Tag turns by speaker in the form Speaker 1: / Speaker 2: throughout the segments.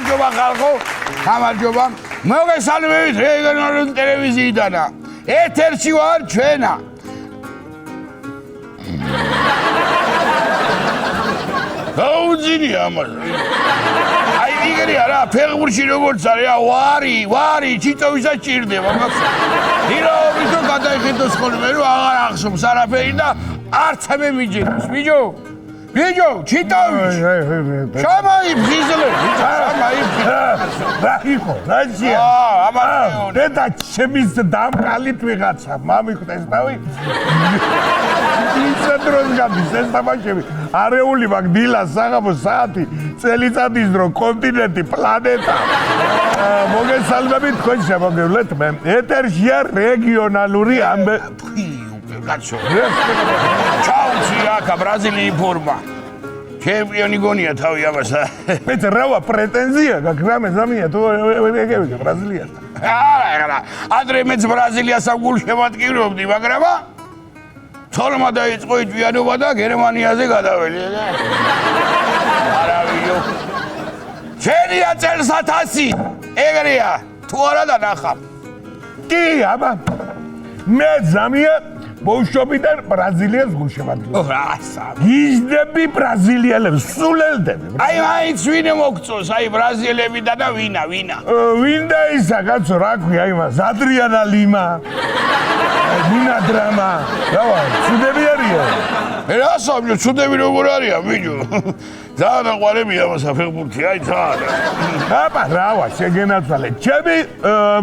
Speaker 1: გამარჯობა ხალხო, გამარჯობა. მოგესალმებით რეგიონალური ტელევიზიიდან. ეთერში ვარ ჩვენა. გაუძინია ამას. აი იგერია რა, ფეხბურთში როგორც არის, ვარი, ჩიტოვისაც ჭირდება, მაგ. ირაობითო გადაიხიდოს ხოლმე, რომ აღარ ახსოვს არაფერი და არც მე მიჯერებს, ბიჭო. ბიჭო, ჩიტოვიჩ. შამაიფხიზლე,
Speaker 2: რაიქო, რაცია?
Speaker 1: ამას
Speaker 2: დედა ჩემის დამკალით ვიღაცა, მამიხვდეს დავი. ისა დროს გადის ეს თამაშები. არეული მაგ დილას საღამოს საათი, წელიწადის დრო, კონტინენტი, პლანეტა. მოგესალმებით თქვენ შემოგევლეთ მე. ეთერშია რეგიონალური ამბები.
Speaker 1: კაცო. ჩაუცი აქა ბრაზილიის ფორმა. ჩემპიონი გონია თავი ამას.
Speaker 2: მეც რავა პრეტენზია გაქვს რამე ზამია თუ ეგევი ბრაზილიასთან.
Speaker 1: არა. ადრე მეც ბრაზილიას ამ გულს შემატკივრობდი, მაგრამ თორმა დაიწყო იჭვიანობა და გერმანიაზე გადაველი. არავიო. შენია წელს 1000. ეგრეა. თუ არა დანახა.
Speaker 2: კი, აბა. მე ზამია ბოშობიდან ბრაზილიას გულშემატკივრი.
Speaker 1: რასა.
Speaker 2: გიზდები ბრაზილიელებს, სულელდები.
Speaker 1: აი მაინც ვინ მოგწოს, აი ბრაზიელებიდან და ვინა.
Speaker 2: ვინდა ისა, კაცო, რა ქვია იმას? ადრიანა ლიმა. მინა დრამა. რავა, ცუდები არიან?
Speaker 1: რასამჯო, ცუდები როგორ არიან, ბიჭო? ძალიან აყვარებია ამას ფეხბურთი, აი ძალიან.
Speaker 2: აბა, რავა, შეგენაცვალე. ჩემი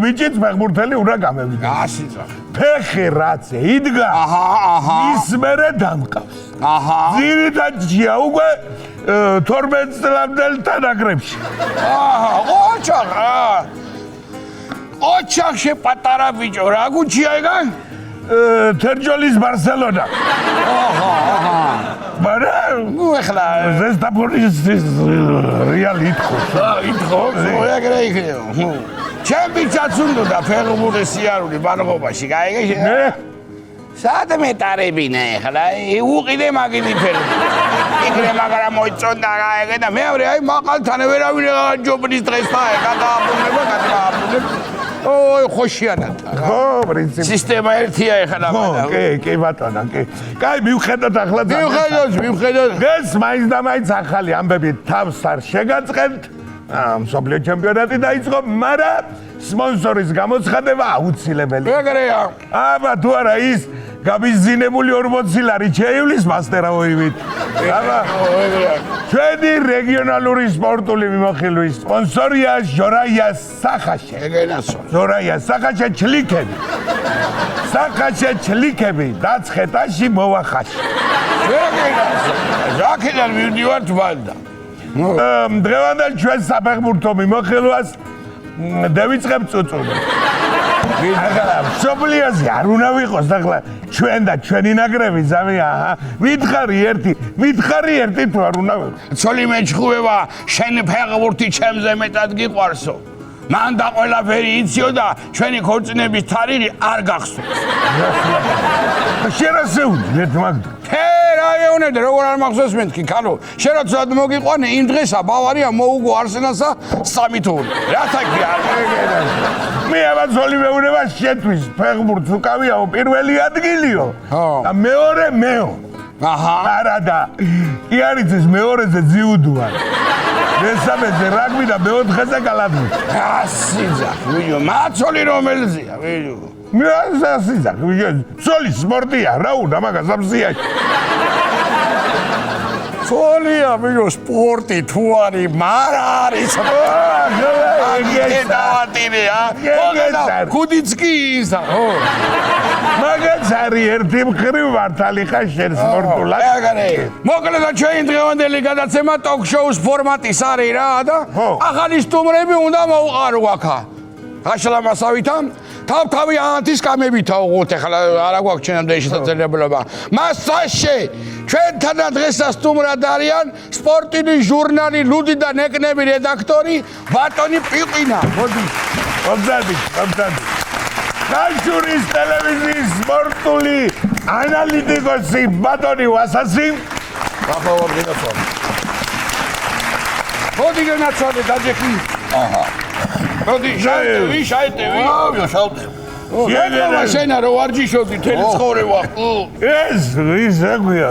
Speaker 2: ბიჭიც ფეხბურთელი უნდა გამევიდა.
Speaker 1: ასიცა.
Speaker 2: ფეხი რაცე იდგა.
Speaker 1: აჰა.
Speaker 2: ის მერე დამყავს.
Speaker 1: აჰა.
Speaker 2: ძირითადია უკვე 12 წლამდელ თანაგრებში.
Speaker 1: აჰა, ოჩახში პატარა ბიჭო, რა გუჩია ეგან?
Speaker 2: თერჯოლის ბარსელონა.
Speaker 1: აჰა.
Speaker 2: მაგრამ
Speaker 1: ნუ ეხლა
Speaker 2: ზესტაფონის რეალი ითხოვს.
Speaker 1: ითხოვს, ეგრე იქნება. ჩემპიონსაც უნდა ფეხბურთის სიარული ბარღობაში, გაიგე? საერთოდ მეტარებინა ეხლა, უყიდე მაგინი ფეხბურთი. იქნე მაგრამ მოიწონდა გაიგე და მეორე აი მაყალთან ვერავინ ჯობნის დღეს და გადააბრუნება. ოი ხოშიანად.
Speaker 2: ხო, პრინციპი.
Speaker 1: სისტემა ერთია ეხლა.
Speaker 2: კი, ბატონო, კი. კაი, მივხედოთ ახლა.
Speaker 1: მივხედოთ.
Speaker 2: დღეს მაინც და მაინც ახალი ამბები თავს არ შეგაწყებთ. მსოფლიო ჩემპიონატი დაიწყო, მაგრამ სპონსორის გამოცხადება აუცილებელი.
Speaker 1: ეგრეა.
Speaker 2: აბა, თუ არა ის გაბიზინებული 40 ლარი შეივლის მასტერაოივით. აბა, ჩვენი რეგიონალური სპორტული მიმოხილვის სპონსორია ჟორაია სახაშე.
Speaker 1: ეგენასო.
Speaker 2: ჟორაია სახაშე ჩლიქები. სახაშე ჩლიქები დაცხეთაში მოვახაში.
Speaker 1: ეგენასო. ჟაკიდან მივდივართ ბანდა.
Speaker 2: დღევანდელ ჩვენ საფეხბურთო მიმოხილვას დავიწყებ წუწუნი. მსოფლიოზე არ უნდა ვიყოს ახლა ჩვენ და ჩვენი ნაკრები ზამია. მითხარი ერთი თუ არ უნდა ვიყოს.
Speaker 1: ცოლი მეჩხუება შენ ფეხბურთი ჩემზე მეტად გიყვარსო. მან და ყველაფერი იციო და ჩვენი ქორწინების თარიღი არ გახსოვს.
Speaker 2: შენ ასეული ერთ მაგდ.
Speaker 1: რა გეუნებდი როგორ არ მახსოვს მეთქი ქალო შენ რა ცოტ მოგიყვანე იმ დღესა ბავარია მოუგო არსენალსა 3-2 რათა კი არ
Speaker 2: მე აბა ზოლი მეუნება შეთვის ფეხბურთს უკავიაო პირველი ადგილიო და მეორე მეო
Speaker 1: აჰა
Speaker 2: არადა კი არის ეს მეორეზე ძიუდოა მესამეზე რაგბი და მეოთხეზე კალათბურთი
Speaker 1: ასიძა ვიო მაცოლი რომელზეა ვიო
Speaker 2: მე ასიძა ვიო ზოლი სპორტია რა უნდა მაგას ამსიაში
Speaker 1: ცოლია ვიო სპორტი თუ არის მარ არის კუდიცკი ისა ხო
Speaker 2: მაგაც არის ერთი მხრივ მართალი ხარ შენ სპორტულად
Speaker 1: ეგრე მოკლედ ჩვენი დღევანდელი გადაცემა ტოკ-შოუს ფორმატის არის რა და ახალი სტუმრები უნდა მოუყარო აქა გაშლამასავითა თავ-თავი ანთის კამებითა უღოთ ახლა არა გვაქვს ჩვენამდე შესაძლებლობა მასაშე ჩვენთან დღესა სტუმრად არიან სპორტული ჟურნალი ლუდი და ნეკნები რედაქტორი ბატონი პიყვინა მოდი
Speaker 2: მომზადი ნაშურის ტელევიზიის სპორტული ანალიტიკოსი ბატონი ვასასი
Speaker 1: გახავარდინო მოდი გენაცვალე დაჯექი მოდი შაიტევი. შეგელა შენა რო ვარჯიშობდი თელი ცხოვრება.
Speaker 2: ეს ის აგვია.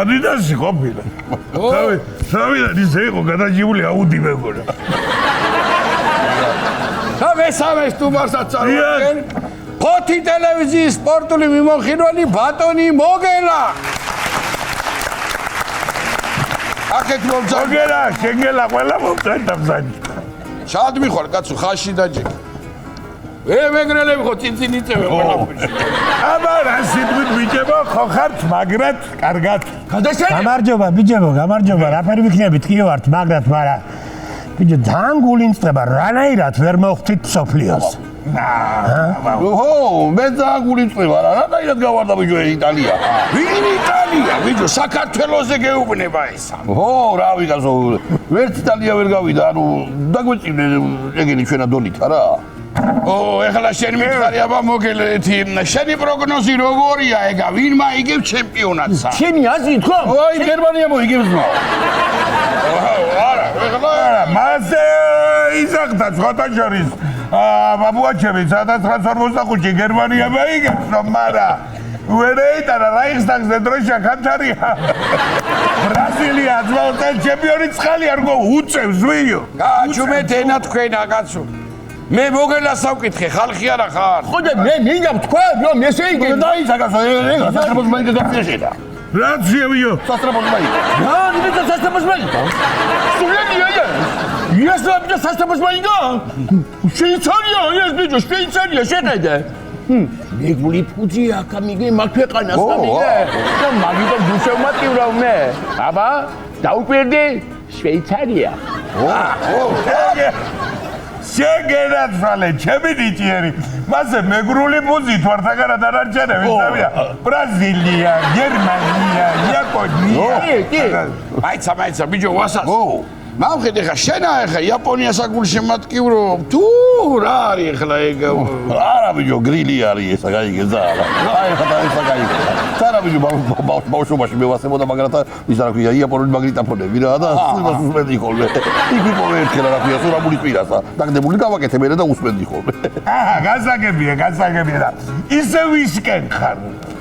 Speaker 2: ადიდასი ყოფილა. სამიდან ის იყო გადაჭიმული აუდი მეგონა.
Speaker 1: და მესამე სტუმარსაც წარვაგენ. ფოთი ტელევიზიის სპორტული მიმოხილველი ბატონი მოგელა. აქეთ მომწონგელა,
Speaker 2: შეგელა ყველა მომწონდა მზანი.
Speaker 1: შად მიხარ კაცო ხაში დაჯეკი. მეგრელები ხო წინწინ იწევენ ყველაფერში.
Speaker 2: აბა რა სიტყვით ვიჭებო, ხო ხართ მაგრად, კარგად.
Speaker 3: გამარჯობა, ბიჭებო, გამარჯობა. რაფერი ვიქნებით, კი ვართ, მაგრად, მაგრამ ბიჭო, ძალიან გულინწყება, რანაირად ვერ მოვხდით სოფლიოს.
Speaker 1: მე ძალიან გულინწყება, რანაირად გავარდა ბიჭო იტალია. ვინ იტალია? ბიჭო, საქართველოზე გეუბნება ესა.
Speaker 4: რა ვიღაცო, ვერც იტალია ვერ გავიდა, ანუ დაგვეწინე ეგენი ჩვენა დონით არა?
Speaker 1: ეხლა შენ მითხარი აბა მოგელეთი, შენი პროგნოზი როგორია ეგა, ვინ მაიგებს ჩემპიონატსა?
Speaker 3: შენი აზრით ხო?
Speaker 4: გერმანია მოიგებს მა.
Speaker 2: არა, მასე იზახთა სხვათა შორის. ბაბუაჩემი 1945-ში გერმანია მოიგებს, მარა ვერ ეიტანა რაიხსტაგზე დროშა კანთარია. ბრაზილია ძმაოსთან ჩემპიონი წყალი არ გო უწევს ვიო.
Speaker 1: გაჩუმეთ ენა თქვენა კაცო. მე მოგელას ავკითხე, ხალხი არა ხარ?
Speaker 3: ხო და მე მინდა თქვა, რომ ესე იგი
Speaker 4: დაიცაგა ეგ სასწრაფოს მაიგა გაფიაშედა.
Speaker 2: რაცია ვიო?
Speaker 4: სასწრაფოს მაიგა.
Speaker 3: რა ნიჭა სასწრაფოს მაიგა? სულენია ეს რა სასწრაფოს მაიგა? შვეიცარია, ეს ბიჭო, შვეიცარია შეხედე. მეგრული ფუძია, კამიგე მაგქვეყანას კამიგე. და მაგიტო გუშევმატივრავ მე. აბა, დაუკვირდი შვეიცარია.
Speaker 2: შეგენაცვალე, ჩემი ნიჭიერი. მასე მეგრული მუზით ვართაგარა დანარჩენები, წავია. ბრაზილია, გერმანია, იაპონია.
Speaker 1: მაიცა, ბიჭო, ვასას. მამხედე ხა შენა ხა იაპონიას აგულშემატკივრო თუ რა არის ხლა ეგ
Speaker 4: არა ბიჭო გრილი არის ესა გაიგე ზარა ხა და ესა გაიგე ზარა ბიჭო ბავშვობაში მე ვასებოდა მაგრამ ის რა ქვია იაპონური მაგნიტოფონები რა და სულაც უსმენდი ხოლმე იქ ვიყავ ერთხელ რა ქვია სურამული პირასა დაგდებული გავაკეთე მე და უსმენდი ხოლმე
Speaker 2: გასაგებია და ისე ვისკენ ხარ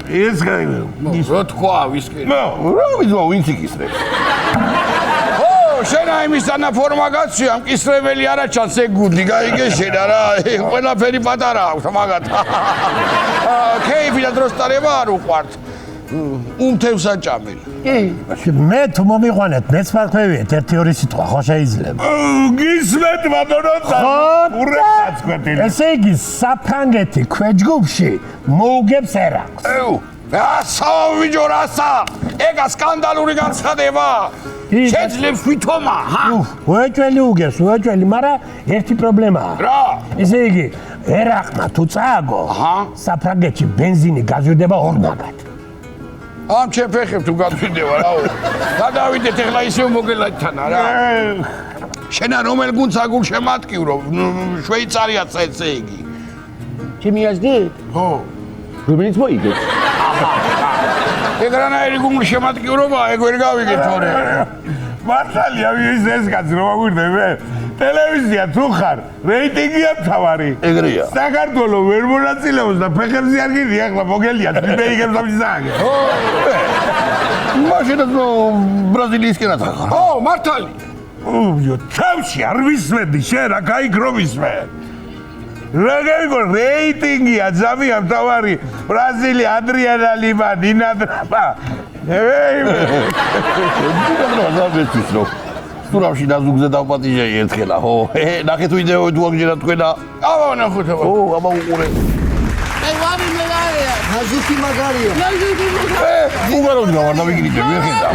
Speaker 2: ეს
Speaker 1: რა თქვა ვისკენ
Speaker 4: რა ვიზო ვინც იკისრებს
Speaker 1: შენა იმის თანაფორმა გაცია, მკისრებელი არა ჩანს ეგ გუნდი, გაიგე შენა რა, ყველაფერი პატარა აქვს მაგათ. კეიფი და დროს ტარება არ უყვართ. უმთევს აჭამელი.
Speaker 3: მე თუ მომიყვანეთ, მეც მართლევიეთ, ერთი-ორი სიტყვა ხო შეიძლება.
Speaker 2: გისმენთ ბატონო, ურეცაც გვეტილი.
Speaker 3: ესე იგი, საფრანგეთი ქვეჯგუფში მოუგებს ერაყს.
Speaker 1: რასა ვიჯო რასა? ეგა სკანდალური განცხადება. შეძლებს ვითომა, ჰა?
Speaker 3: უეჭველი უგებს, მაგრამ ერთი პრობლემაა.
Speaker 1: რა?
Speaker 3: ესე იგი, ერაყმა თუ წააგო, საფრანგეთში ბენზინი გაზრდება ორმაგად.
Speaker 1: ამ ჩემფეხებ თუ გადვიდევა რაო. გადავიდეთ ეხლა ისევ მოგელათანა რა. შენა რომელ გუნდს აგულშემატკივრო? შვეიცარიაც ესე იგი.
Speaker 3: ჩემი აზრით?
Speaker 1: ხო.
Speaker 3: რომელიც მოიგებს.
Speaker 1: ეგ რანაირი გულშემატკივრობა, ეგ ვერ გავიგე თორე.
Speaker 2: მართალია ის ეს კაცი რომ აგვირდე მე. ტელევიზია თუ ხარ, რეიტინგია თავარი.
Speaker 4: ეგრეა.
Speaker 2: საქართველოს ვერ მონაწილეობს და ფეხებზე არ გიდი ახლა მოგელია ტრიბეიგებს ამისაგე.
Speaker 4: მაშინაც ბრაზილიისკენაც ხარ.
Speaker 1: ო, მართალი.
Speaker 2: ოო, თავში არ ვისმენდი შენ რა გაიგრო ვისმენ. რა გაიგო რეიტინგია ძალიან თავარი ბრაზილია ადრიანა ლიმა ნინადრაბა
Speaker 4: სურამში დაზუგზე დავპატიჟე ერთხელა ხო ნახეთ ვიდეო თუ აგჯერა თქვენა
Speaker 1: აბა ნახოთ
Speaker 4: აბა უყურე
Speaker 5: მე ვარია გაზეთი მაგარია
Speaker 4: უგაროდ გავარდა ვიგინიჭე ვიხედა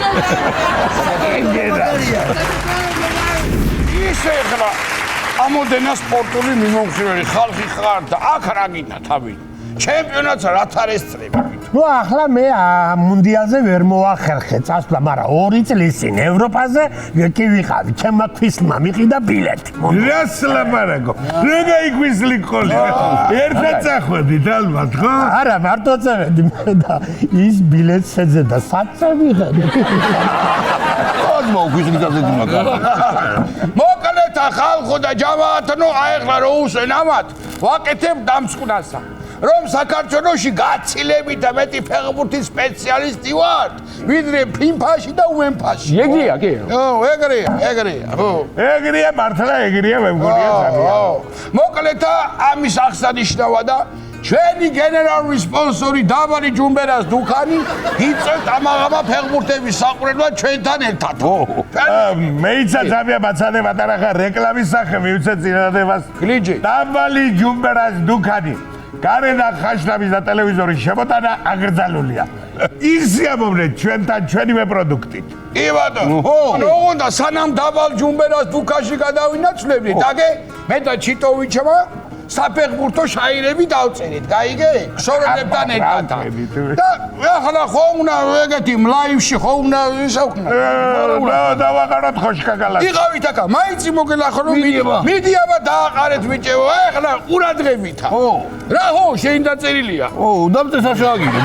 Speaker 1: ისე ხლა ამოდენა სპორტული მიმოხილველი ხალხი ხარ და აქ რა გინდა თავი ჩემპიონატს რაც არ ესწრება
Speaker 3: ნუ ახლა მე მუნდიალზე ვერ მოახერხე წასვლა, მაგრამ 2 წლის წინ ევროპაზე კი ვიყავი, ჩემმა ქვისლმა მიყიდა ბილეთი.
Speaker 2: რას ლაპარაკო? რა გაიგვისლი ყოლი? ერთად წახვედით ალბათ, ხო?
Speaker 3: არა, მარტო წავედი მე და ის ბილეთს ეძებდა, საწე ვიღები.
Speaker 4: ოდმო ქვისლი დაზედი მაგა.
Speaker 1: მოკლედ ხალხო და ჯამაათნო აეხლა რო უსვენ ამათ ვაკეთებ დამწყნასა რომ საქართველოში გაცილებით და მეტი ფეხბურთის სპეციალისტი ვარ ვიდრე ფინფაში და უემფაში
Speaker 6: ეგრეა კი
Speaker 1: ეგრეა
Speaker 2: ეგრეა მართლა ეგრეა მე მგონია ძალიან
Speaker 1: მოკლედ ამის აღსანიშნავა და ჩვენი გენერალური სპონსორი დაბალი ჯუმბერას დუქანი იწევთ ამაღამა ფეხბურთების საყურებლად ჩვენთან ერთად
Speaker 2: მეიცა ძალიან მაცადე პატარა რეკლამის სახე მივცე წინადებას
Speaker 1: გლიჯი
Speaker 2: დაბალი ჯუმბერას დუქანი გარედან ხაშლამის და ტელევიზორის შემოტანა აკრძალულია ისია მომნე ჩვენთან ჩვენივე პროდუქტით
Speaker 1: კი ბატონო რო უნდა სანამ დაბალ ჯუმბერას დუქაში გადავინაცვლებდით აგე მე და ჩიტოვიჩმა საფეხბურთო შაირები დავწერეთ, გაიგე? ხსოვებთან ერთად. და ახლა ხო უნდა ეგეთი ლაივში ხო უნდა ისე ვქნა.
Speaker 2: დავაყაროთ ხოშკაკალას.
Speaker 1: იყავით აკა, მაიცი მოგელახრო მიდიაბა დააყარეთ ბიჭებო, ახლა ყურადღებითა. რა ხო შენ დაწერილია?
Speaker 4: დამწესა შაგირო.